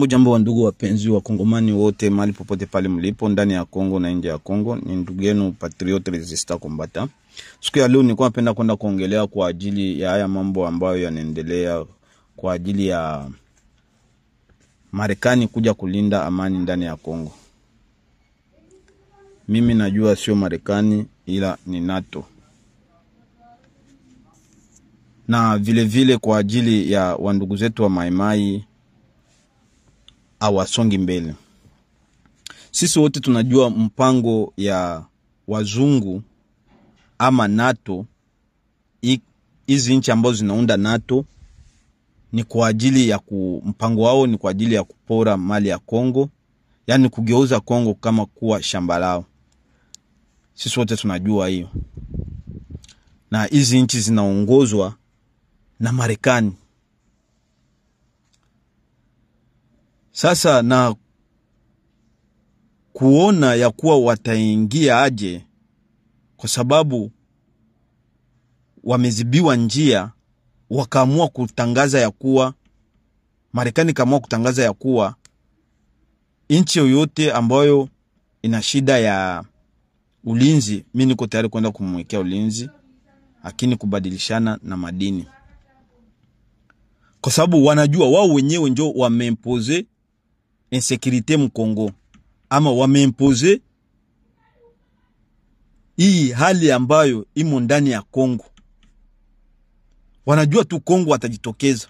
Jambo wa ndugu wapenzi wa Kongomani wote mahali popote pale mlipo ndani ya Kongo na nje ya Kongo, ni ndugu yenu Patriot Resistant Combatant. Siku ya leo nilikuwa napenda kwenda kuongelea kwa ajili ya haya mambo ambayo yanaendelea kwa ajili ya Marekani kuja kulinda amani ndani ya Kongo. Mimi najua sio Marekani ila ni NATO. Na vile vile kwa ajili ya wandugu zetu wa Maimai awasongi mbele. Sisi wote tunajua mpango ya wazungu ama NATO, hizi nchi ambazo zinaunda NATO ni kwa ajili ya mpango wao ni kwa ajili ya kupora mali ya Kongo, yani kugeuza Kongo kama kuwa shamba lao. Sisi wote tunajua hiyo. Na hizi nchi zinaongozwa na Marekani. Sasa na kuona ya kuwa wataingia aje, kwa sababu wamezibiwa njia, wakaamua kutangaza ya kuwa Marekani kaamua kutangaza ya kuwa nchi yoyote ambayo ina shida ya ulinzi, mimi niko tayari kwenda kumwekea ulinzi, lakini kubadilishana na madini. Kwa sababu wanajua wao wenyewe ndio wameimpose insécurité mkongo, ama wameimpose hii hali ambayo imo ndani ya Kongo. Wanajua tu Kongo watajitokeza.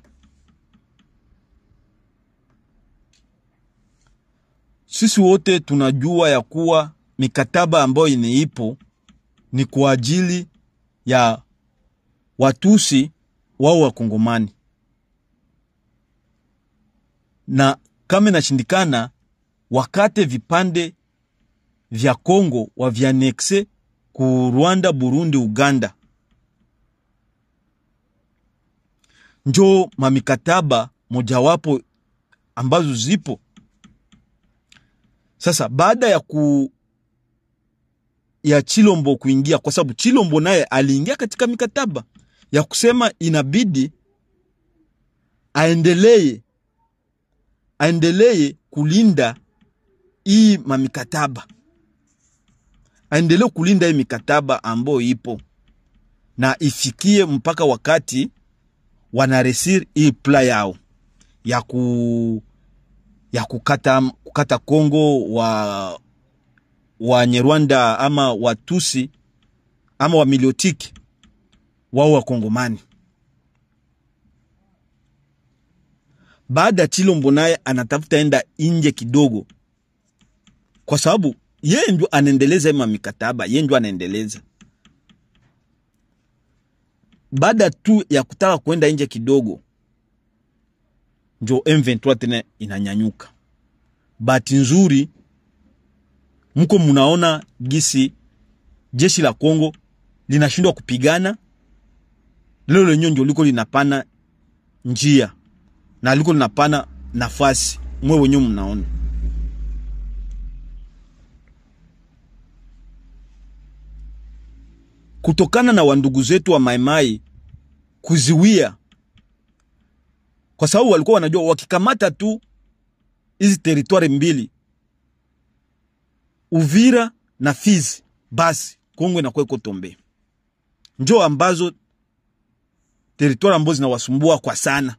Sisi wote tunajua ya kuwa mikataba ambayo inaipo ni kwa ajili ya Watusi wao wa Kongomani. Na kama inashindikana wakate vipande vya Kongo wa vianexe ku Rwanda, Burundi, Uganda. Njo mamikataba mojawapo ambazo zipo. Sasa baada ya Chilombo kuingia, kwa sababu Chilombo naye aliingia katika mikataba ya kusema inabidi aendelee kulinda hii mamikataba. Aendelee kulinda hii mikataba ambayo ipo na ifikie mpaka wakati wanaresir hii plan yao ya kukata Kongo wa Nyarwanda ama Watusi ama wa Miliotiki wao wa Kongomani. Baada Chilombo naye anatafuta enda nje kidogo, kwa sababu yeye ndio anaendeleza hii mikataba, yeye ndio anaendeleza. Baada tu ya kutaka kwenda nje kidogo, ndio M23 tena inanyanyuka. Bahati nzuri mko mnaona gisi jeshi la Kongo linashindwa kupigana. Leo lenyewe ndio liko linapana njia na liko linapana nafasi, mwe wenyewe mnaona. Kutokana na wandugu zetu wa Maimai kuziwia, kwa sababu walikuwa wanajua wakikamata tu hizi territoire mbili, Uvira na Fizi, basi Kongo inakuwa iko tombe. Njoo ambazo territoire ambazo zinawasumbua kwa sana.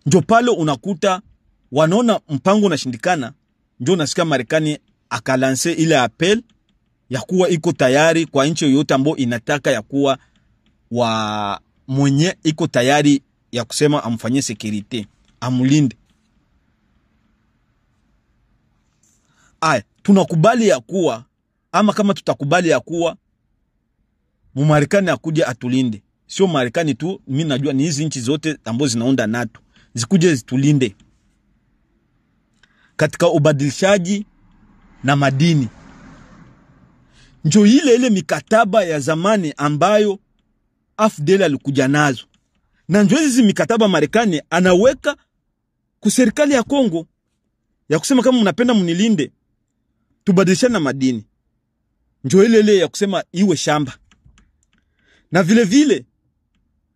Njoo pale unakuta wanaona mpango unashindikana, njoo nasikia Marekani akalanse ile appel ya kuwa iko tayari kwa nchi yoyote ambayo inataka ya kuwa mwenye iko tayari ya kusema amfanyie security, amulinde. Tunakubali ya kuwa, ama kama tutakubali ya kuwa Marekani akuje atulinde. Sio Marekani tu, mimi najua ni hizi nchi zote ambazo zinaunda NATO zikuje zitulinde katika ubadilishaji na madini. Njo ile mikataba ya zamani ambayo AFDL alikuja nazo. Na njo hizi mikataba Marekani anaweka ku serikali ya Kongo ya kusema kama mnapenda mnilinde, tubadilishane na madini. Njo ile ya kusema iwe shamba. Na vile vile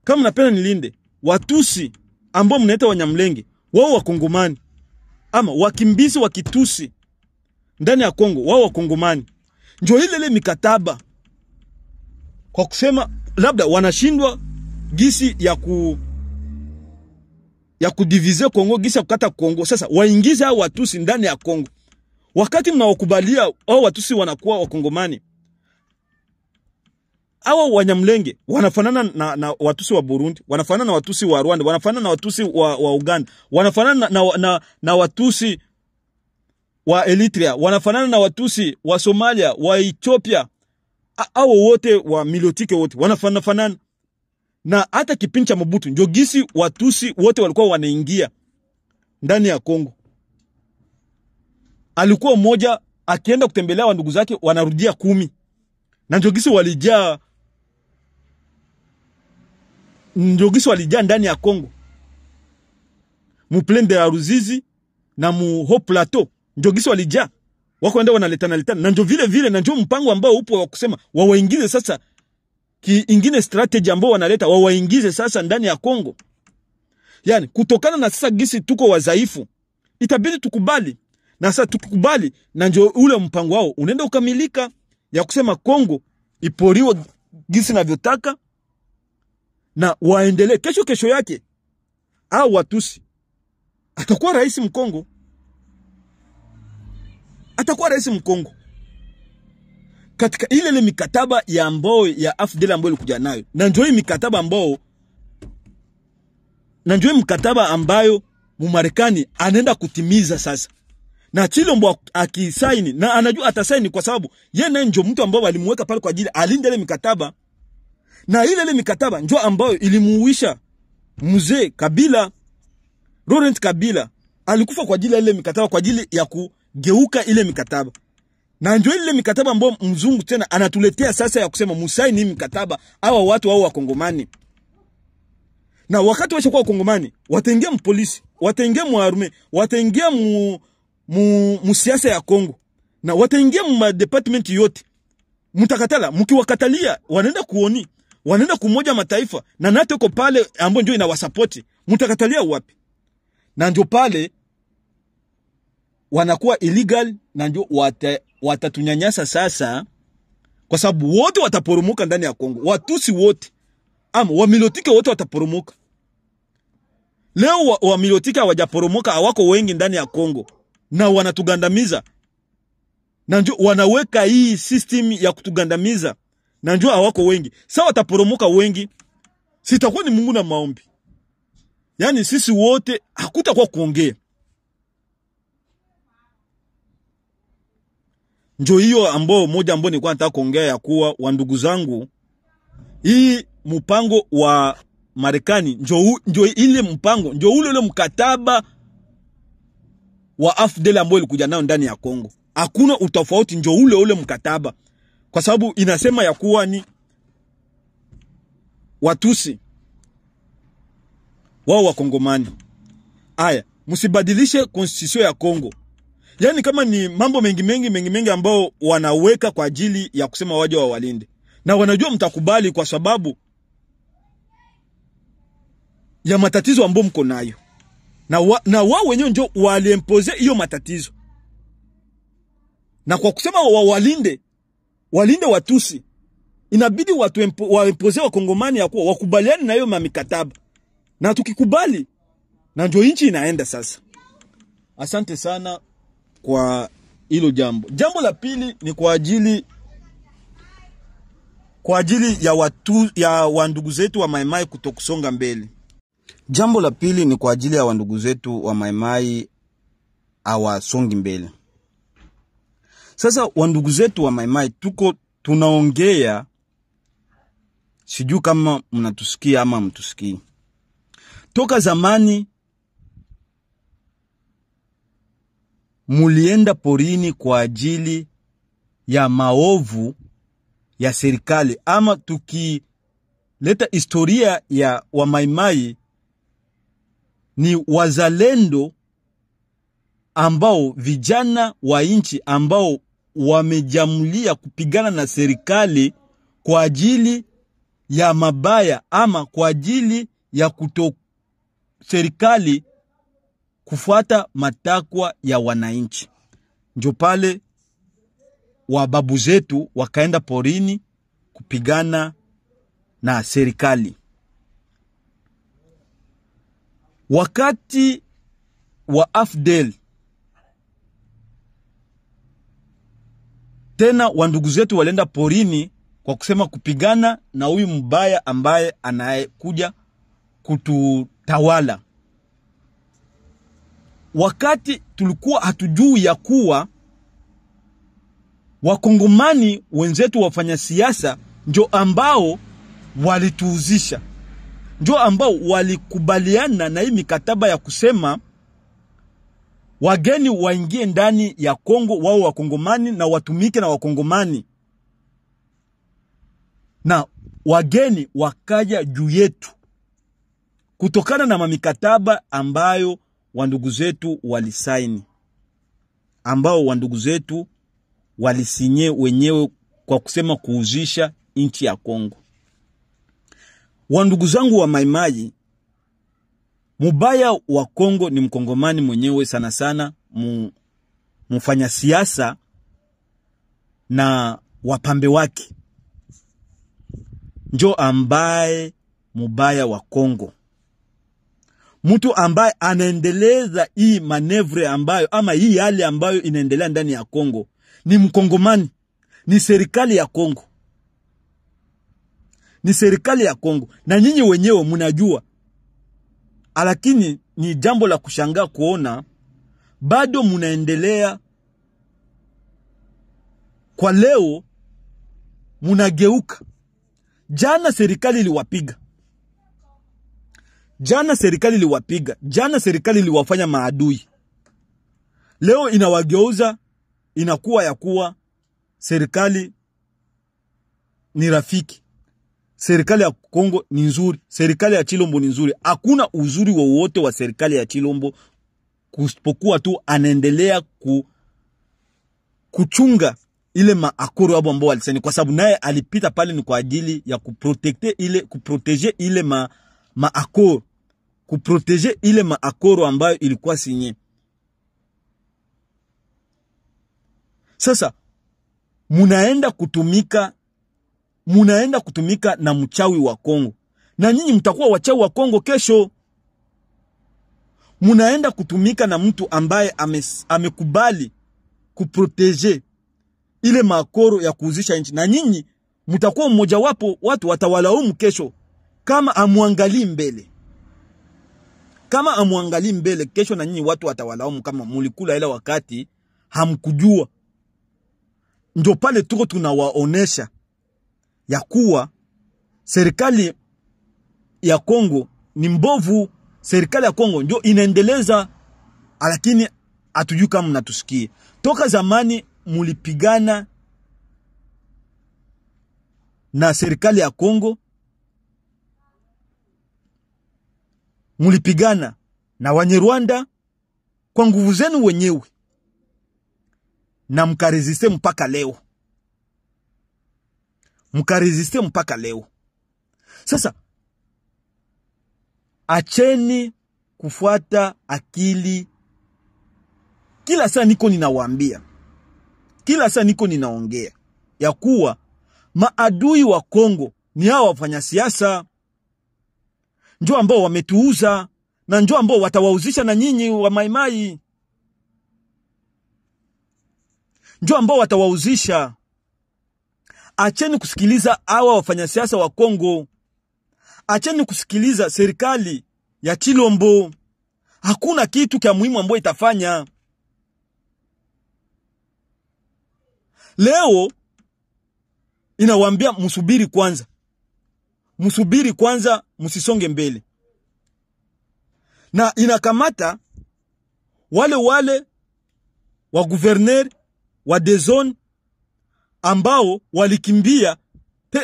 kama mnapenda nilinde, Watusi ambao mnaita Wanyamlenge, wao Wakongomani, ama wakimbizi wa Kitusi ndani ya Kongo, wao Wakongomani. Ndio ile mikataba kwa kusema labda wanashindwa gisi ya kudivize Kongo, gisi ya kukata Kongo. Sasa waingize hao Watusi ndani ya Kongo. Wakati mnawakubalia hao Watusi wanakuwa Wakongomani, hao Wanyamlenge wanafanana na Watusi wa Burundi, wanafanana na Watusi wa Rwanda, wanafanana na Watusi wa Uganda, wanafanana na Watusi wa Eritrea, wanafanana na Watusi wa Somalia, wa Ethiopia. Hao wote wa Milotike wote wanafanana. Na hata kipindi cha Mobutu ndio gisi Watusi wote walikuwa wanaingia ndani ya Kongo. Alikuwa mmoja akienda kutembelea ndugu zake wanarudia 10. Na ndio gisi walijaa ndani ya Kongo. Mu Plaine de la Ruzizi na mu Haut Plateau ndio gisi walijaa. Wako enda wanaletana. Na ndio vile na ndio mpango ambao upo wa kusema wawaingize sasa ingine strategy ambao wanaleta wawaingize sasa ndani ya Kongo. Yani kutokana na sasa gisi tuko wadhaifu, itabidi tukubali. Na sasa tukubali, na ndio ule mpango wao unaenda ukamilika ya kusema Kongo iporiwe gisi navyotaka na waendelee. Kesho yake au Watusi atakuwa rais Mkongo. Atakuwa rais Mkongo. Katika ile mikataba ya ambao ya AFDL ambao ilikuja nayo. Na ndio mikataba ambayo Mumarekani anaenda kutimiza sasa. Na Chilombo akisaini, na anajua atasaini kwa sababu yeye naye ndio mtu ambao walimweka pale kwa ajili alinde ile mikataba. Na ile mikataba ndio ambayo ilimuuisha mzee Kabila, Laurent Kabila. Alikufa kwa ajili ya ile mikataba, kwa ajili ya kugeuka ile mikataba. Na ndio ile mikataba ambayo mzungu tena anatuletea sasa ya kusema musaini hii mikataba hawa watu hao Wakongomani. Na wakati washakuwa Wakongomani, wataingia mpolisi, wataingia muarme, wataingia mu siasa ya Kongo. Na wataingia mu department yote. Mtakatala, mkiwakatalia wanaenda kuoni, wanaenda kumoja mataifa na NATO iko pale ambao ndio inawasupport. Mtakatalia wapi? Na ndio pale wanakuwa illegal, na ndio watatunyanyasa sasa, kwa sababu wote wataporomoka ndani ya Kongo. Watusi wote ama Wamilotike wote wataporomoka. Leo Wamilotike hawajaporomoka, hawako wengi ndani ya Kongo na wanatugandamiza. Na ndio wanaweka hii system ya kutugandamiza, na ndio hawako wengi. Sasa wataporomoka wengi, sitakuwa ni Mungu na maombi. Yani sisi wote hakutakuwa kuongea. Ndio hiyo ambao moja ambao nilikuwa nataka kuongea ya kuwa wa ndugu zangu, hii mpango wa Marekani ndio ile mpango, ndio ule mkataba wa AFDL ambao ilikuja nao ndani ya Kongo. Hakuna utofauti, ndio ule mkataba. Kwa sababu inasema ya kuwa ni Watusi wao Wakongomani. Aya, msibadilishe constitution ya Kongo. Yani kama ni mambo mengi ambao wanaweka kwa ajili ya kusema waje wa walinde. Na wanajua mtakubali kwa sababu ya matatizo ambao mko nayo. Na wao wenyewe ndio waliimpose hiyo matatizo. Na kwa kusema walinde Watusi, inabidi watu waimpose Wakongomani ya kuwa wakubaliane na hiyo mikataba. Na tukikubali, na ndio nchi inaenda sasa. Asante sana kwa hilo jambo. Jambo la pili ni kwa ajili ya wandugu zetu wa Mai Mai kutokusonga mbele. Jambo la pili ni kwa ajili ya wandugu zetu wa Mai Mai hawasongi mbele. Sasa wandugu zetu wa Mai Mai tunaongea, sijui kama mnatusikia ama mtusikii. Toka zamani mulienda porini kwa ajili ya maovu ya serikali, ama tukileta historia ya wa Mai Mai ni wazalendo ambao vijana wa nchi ambao wamejamulia kupigana na serikali kwa ajili ya mabaya ama kwa ajili ya serikali kufuata matakwa ya wananchi. Ndio pale wababu zetu wakaenda porini kupigana na serikali. Wakati wa AFDL tena wandugu zetu walienda porini kwa kusema kupigana na huyu mbaya ambaye anayekuja kututawala. Wakati tulikuwa hatujui ya kuwa wakongomani wenzetu wafanya siasa ndio ambao walituuzisha, ndio ambao walikubaliana na hii mikataba ya kusema wageni waingie ndani ya Kongo, wao wakongomani na watumike na wakongomani, na wageni wakaja juu yetu kutokana na mamikataba ambayo wandugu zetu walisaini, ambao wandugu zetu walisinye wenyewe kwa kusema kuuzisha nchi ya Kongo. Wandugu zangu wa Maimai, mubaya wa Kongo ni mkongomani mwenyewe, sana sana mfanya siasa na wapambe wake, njo ambaye mubaya wa Kongo. Mtu ambaye anaendeleza hii manevre ambayo ama hii hali ambayo inaendelea ndani ya Kongo ni mkongomani, ni serikali ya Kongo, ni serikali ya Kongo, na nyinyi wenyewe mnajua. Lakini ni jambo la kushangaa kuona bado mnaendelea. Kwa leo mnageuka. Jana serikali iliwapiga, jana serikali iliwapiga, jana serikali iliwafanya maadui. Leo inawageuza, inakuwa ya kuwa serikali ni rafiki, serikali ya Kongo ni nzuri, serikali ya Chilombo ni nzuri. Hakuna uzuri wowote wa serikali ya Chilombo kusipokuwa tu anaendelea kuchunga ile maakoro hapo ambao walisani, kwa sababu naye alipita pale ni kwa ajili ya kuproteger ile maakoro, kuproteger ile maakoro ambayo ilikuwa sinye. Sasa munaenda kutumika na mchawi wa Kongo, na nyinyi mtakuwa wachawi wa Kongo kesho. Munaenda kutumika na mtu ambaye amekubali kuproteger ile makoro ya kuuzisha nchi, na nyinyi mtakuwa mmoja wapo watu watawalaumu kesho kama amuangalii mbele. Kama amuangalii mbele kesho, na nyinyi watu watawalaumu kama mulikula ile wakati hamkujua. Ndio pale tuko tunawaonesha ya kuwa serikali ya Kongo ni mbovu, serikali ya Kongo ndio inaendeleza, lakini hatujui kama mnatusikia. Toka zamani mulipigana na serikali ya Kongo, mulipigana na Wanyarwanda kwa nguvu zenu wenyewe, na mkaresiste mpaka leo. Mkaresiste mpaka leo. Sasa acheni kufuata akili. Kila saa niko ninawaambia, kila saa niko ninaongea ya kuwa maadui wa Kongo ni hao wafanya siasa, njoo ambao wametuuza na njoo ambao watawauzisha na nyinyi wa Maimai, njoo ambao watawauzisha. Acheni kusikiliza hawa wafanya siasa wa Kongo, acheni kusikiliza serikali ya Chilombo. Hakuna kitu kia muhimu ambayo itafanya. Leo inawaambia msubiri kwanza, msubiri kwanza, msisonge mbele. Na inakamata wale wa gouverneur wa dezone ambao walikimbia,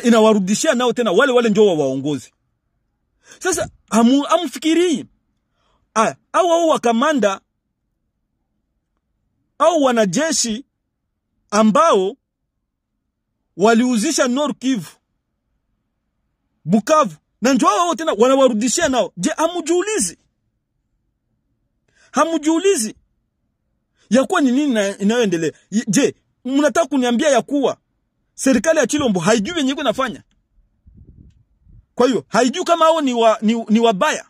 inawarudishia nao tena wale ndio waongozi. Sasa amufikiri au wakamanda au wanajeshi ambao waliuzisha Nord Kivu, Bukavu, na njoo wao tena wanawarudishia nao. Je, amujiulizi Hamujiulizi ya kuwa ni nini inayoendelea. Je, mnataka kuniambia ya kuwa serikali ya Chilombo haijui yenye iko nafanya? Kwa hiyo haijui kama hao ni wabaya?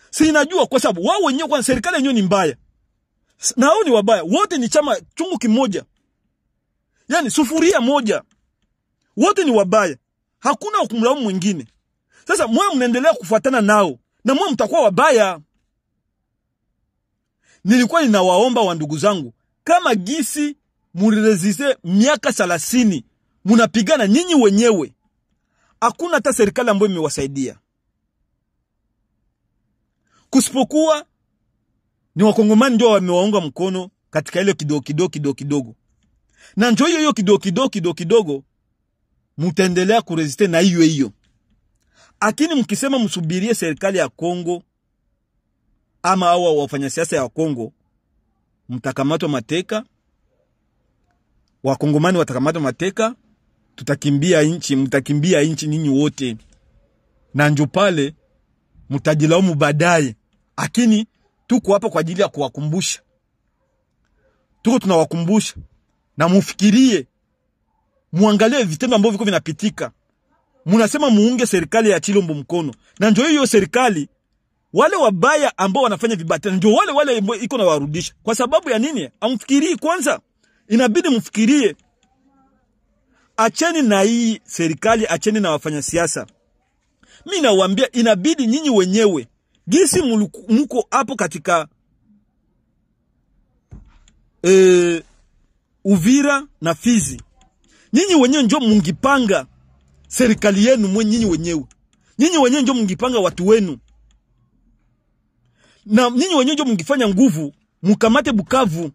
Si inajua, kwa sababu wao wenyewe, kwa serikali yenyewe ni mbaya na hao ni wabaya. Wote ni chama chungu kimoja, yani sufuria moja, wote ni wabaya, hakuna kumlaumu mwingine. Sasa mwe mnaendelea kufuatana nao na mwe mtakuwa wabaya. Nilikuwa ninawaomba wa ndugu zangu, kama gisi muliresiste miaka 30 munapigana nyinyi wenyewe, hakuna hata serikali ambayo imewasaidia. Kusipokuwa ni wakongomani ndio wamewaunga mkono katika ile kidogo. Na njoo hiyo kidogo mtaendelea kuresiste na hiyo. Lakini mkisema msubirie serikali ya Kongo ama hao wafanya siasa ya Kongo, mtakamatwa mateka, wakongomani watakamatwa mateka, mtakimbia nchi ninyi wote. Na njoo pale mtajilaumu baadaye. Lakini tuko hapa kwa ajili ya kuwakumbusha. Tunawakumbusha na mufikirie, muangalie vitendo ambavyo viko vinapitika. Munasema muunge serikali ya Chilombo mkono. Na njoo hiyo serikali, wale wabaya ambao wanafanya vibaya njoo wale iko na warudisha. Kwa sababu ya nini? Amfikirii kwanza. Inabidi mfikirie. Acheni na hii serikali, acheni na wafanya siasa. Mimi nawaambia inabidi nyinyi wenyewe, gisi mko hapo katika Uvira na Fizi, nyinyi wenyewe ndio mungipanga serikali yenu nyinyi wenyewe. Nyinyi wenyewe ndio mungipanga watu wenu. Na nyinyi wenyewe ndio mungifanya nguvu mkamate Bukavu.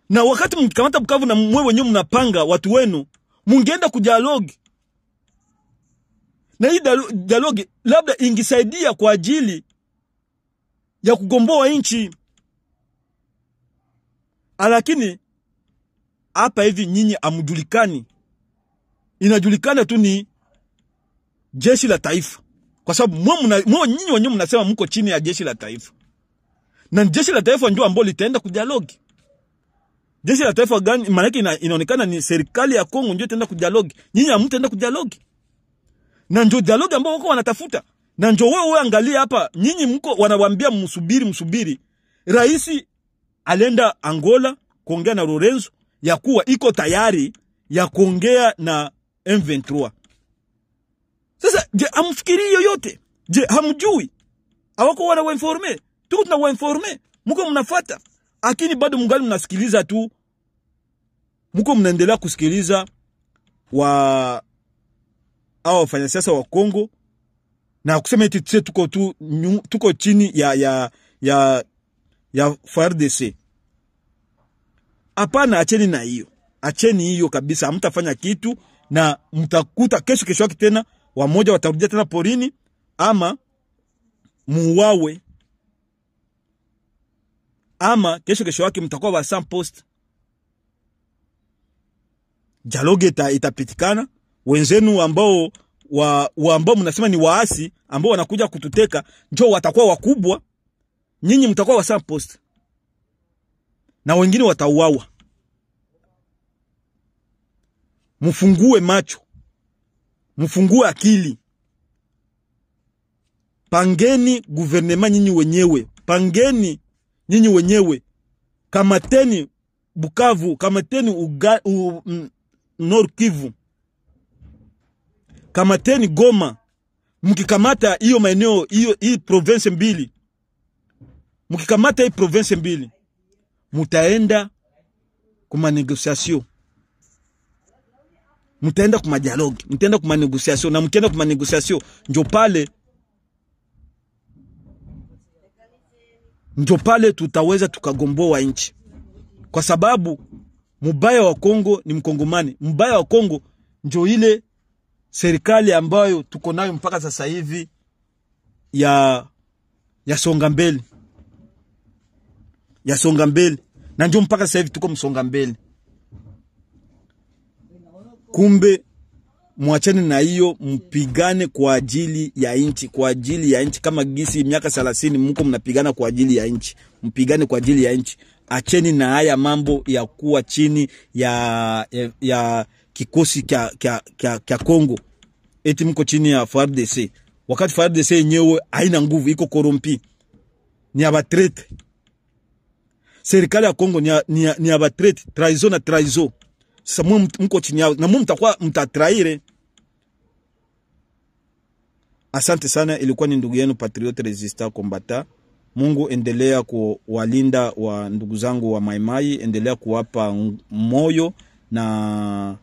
Na wakati mkikamata Bukavu na mwe wenyewe mnapanga watu wenu, mungeenda kudialogue. Na hii dialogue labda ingisaidia kwa ajili ya kugomboa nchi. Lakini hapa hivi nyinyi amujulikani. Inajulikana tu ni jeshi la taifa. Kwa sababu nyinyi wenyewe mnasema mko chini ya jeshi la taifa. Na jeshi la taifa ndio ambalo litaenda kudialogue. Jeshi la taifa gani? Maana inaonekana ni serikali ya Kongo ndio itaenda kudialogue. Nyinyi hamtaenda kudialogue. Na ndio dialogue ambao wako wanatafuta. Na ndio wewe angalia hapa, nyinyi mko wanawaambia msubiri. Rais alienda Angola kuongea na Lorenzo ya kuwa iko tayari ya kuongea na M23. Sasa je, amfikiri yoyote? Je, hamjui? Hawako wanawainforme. Tuko tunawainforme. Mko mnafuata. Lakini bado mngali mnasikiliza tu. Mko mnaendelea kusikiliza hao wafanya siasa wa Kongo na kusema eti tuko chini ya FARDC. Hapana, acheni na hiyo. Acheni hiyo kabisa, hamtafanya kitu na mtakuta kesho yake tena wamoja watarudia tena porini ama muuawe. Ama kesho yake mtakuwa wa sans post. Dialogue itapitikana. Wenzenu ambao ambao mnasema ni waasi ambao wanakuja kututeka njoo watakuwa wakubwa. Nyinyi mtakuwa wa sans post. Na wengine watauawa. Mfungue macho. Mfungue akili. Pangeni gouvernement nyinyi wenyewe. Pangeni nyinyi wenyewe. Kamateni Bukavu, kamateni Nord Kivu. Kamateni Goma. Mkikamata hiyo maeneo, hii province mbili. Mkikamata hii province mbili, mutaenda kuma negotiation. Mutaenda kuma dialogue, mutaenda kuma negotiation, na mkienda kuma negotiation ndio pale tutaweza tukagomboa nchi. Kwa sababu mbaya wa Kongo ni mkongomani. Mbaya wa Kongo ndio ile serikali ambayo tuko nayo mpaka sasa hivi ya songa mbele. Ya songa mbele. Na ndio mpaka sasa hivi tuko msonga mbele. Kumbe Mwachane na hiyo, mpigane kwa ajili ya nchi, kwa ajili ya nchi. Kama gisi miaka 30 mko mnapigana kwa ajili ya nchi, mpigane kwa ajili ya nchi. Acheni na haya mambo ya kuwa chini ya kikosi kya Kongo. Eti mko chini ya FARDC. Wakati FARDC yenyewe haina nguvu, iko korompi. Ni abatrete. Serikali ya Kongo ni abatrete, traizo na traizo. Sasa mko chini yao na mtakuwa mtatraire. Asante sana, ilikuwa ni ndugu yenu Patriote Resistant Combatant. Mungu endelea kuwalinda wa ndugu zangu wa Maimai, endelea kuwapa moyo na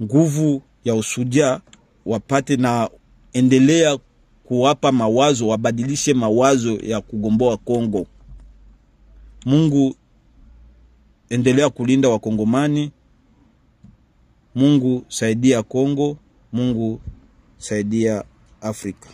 nguvu ya usudia wapate, na endelea kuwapa mawazo, wabadilishe mawazo ya kugomboa Kongo. Mungu endelea kulinda Wakongomani. Mungu saidia Kongo. Mungu saidia Afrika.